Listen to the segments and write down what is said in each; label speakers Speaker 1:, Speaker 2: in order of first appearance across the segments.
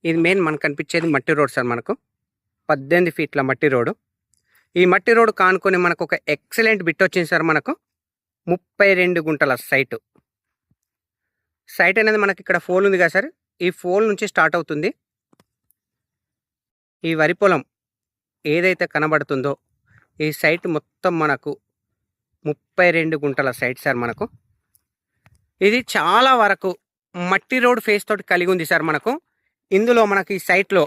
Speaker 1: ఇది మెయిన్ మనకు కనిపించేది మట్టి రోడ్ సార్. మనకు 18 ఫీట్ల మట్టి రోడ్డు. ఈ మట్టి రోడ్డు కానుకొని మనకు ఒక ఎక్సలెంట్ బిట్ వచ్చింది సార్. మనకు 32 గుంటల సైట్ అనేది మనకి ఇక్కడ ఫోల్ ఉంది కదా సార్. ఈ ఫోల్ నుంచి స్టార్ట్ అవుతుంది. ఈ వరి పొలం ఏదైతే కనబడుతుందో ఈ సైట్ మొత్తం మనకు 32 గుంటల సైట్ సార్. మనకు ఇది చాలా వరకు మట్టి రోడ్ ఫేస్ తోటి కలిగి ఉంది సార్. మనకు ఇందులో మనకి ఈ సైట్లో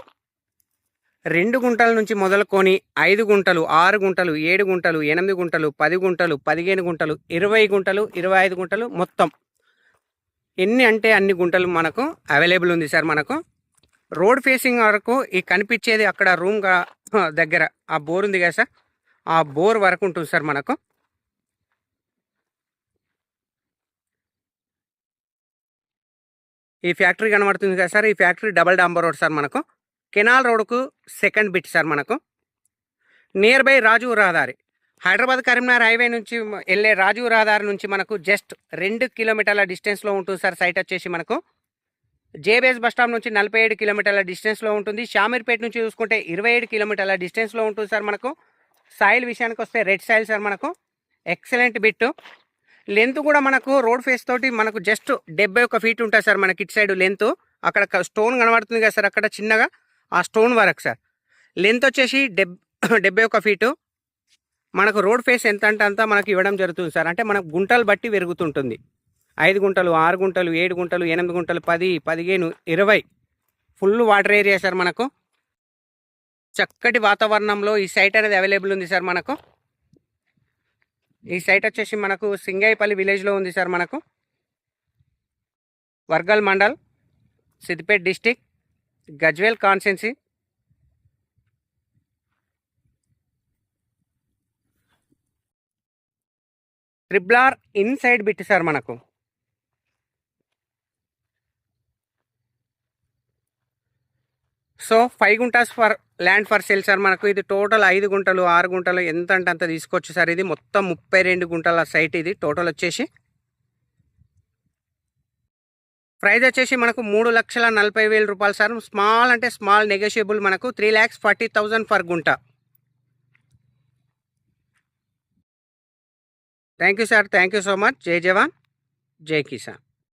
Speaker 1: 2 గుంటల నుంచి మొదలుకొని 5 గుంటలు, 6 గుంటలు, 7 గుంటలు, 8 గుంటలు, 10 గుంటలు, 15 గుంటలు, 20 గుంటలు, 25 గుంటలు, మొత్తం ఎన్ని అంటే అన్ని గుంటలు మనకు అవైలబుల్ ఉంది సార్. మనకు రోడ్ ఫేసింగ్ వరకు ఈ కనిపించేది అక్కడ రూమ్ దగ్గర ఆ బోర్ ఉంది కదా సార్. ఆ బోర్ వరకు ఉంటుంది సార్. మనకు ఈ ఫ్యాక్టరీ కనబడుతుంది కదా సార్. ఈ ఫ్యాక్టరీ డబల్ డాంబర్ రోడ్ సార్. మనకు కెనాల్ రోడ్కు సెకండ్ బిట్ సార్. మనకు నియర్ బై రాజీవ్ రహదారి, హైదరాబాద్ కరీంనగర్ హైవే నుంచి వెళ్ళే రాజీవ్ రహదారి నుంచి మనకు జస్ట్ 2 కిలోమీటర్ల డిస్టెన్స్లో ఉంటుంది సార్. సైట్ వచ్చేసి మనకు జేబీఎస్ బస్ స్టాప్ నుంచి 47 కిలోమీటర్ల డిస్టెన్స్లో ఉంటుంది. షామీర్పేట నుంచి చూసుకుంటే 27 కిలోమీటర్ల డిస్టెన్స్లో ఉంటుంది సార్. మనకు సాయిల్ విషయానికి వస్తే రెడ్ సాయిల్ సార్. మనకు ఎక్సలెంట్ బిట్. లెంత్ కూడా మనకు రోడ్ ఫేస్ తోటి మనకు జస్ట్ 71 ఫీట్ ఉంటుంది సార్. మనకి ఇటు సైడ్ లెంత్ అక్కడ స్టోన్ కనబడుతుంది కదా సార్. అక్కడ చిన్నగా ఆ స్టోన్ వరకు సార్. లెంత్ వచ్చేసి 71 ఫీటు. మనకు రోడ్ ఫేస్ ఎంత అంటే అంతా మనకు ఇవ్వడం జరుగుతుంది సార్. అంటే మనకు గుంటలు బట్టి పెరుగుతుంటుంది. 5 గుంటలు, 6 గుంటలు, 7 గుంటలు, 8 గుంటలు, 10, 15, 20 ఫుల్ వాటర్ ఏరియా సార్. మనకు చక్కటి వాతావరణంలో ఈ సైట్ అనేది అవైలబుల్ ఉంది సార్. మనకు ఈ సైట్ వచ్చేసి మనకు సింగైపల్లి విలేజ్లో ఉంది సార్. మనకు Wargal mandal, Siddipet district, Gajwel constituency. Triple inside bit sir. మనకు so 5 guntas for land for sale sir. మనకు ఇది టోటల్ 5 గుంటలు, 6 గుంటలు ఎంత అంటే అంత తీసుకోవచ్చు సార్. ఇది మొత్తం 32 గుంటల సైట్. ఇది టోటల్ వచ్చేసి ప్రైస్ వచ్చేసి మనకు 3,40,000 రూపాయలు సార్. స్మాల్ అంటే స్మాల్ నెగోషియబుల్. మనకు 3,40,000 ఫర్ గుంట. Thank you sir. Thank you so much. జై జవాన్, జై కిసాన్.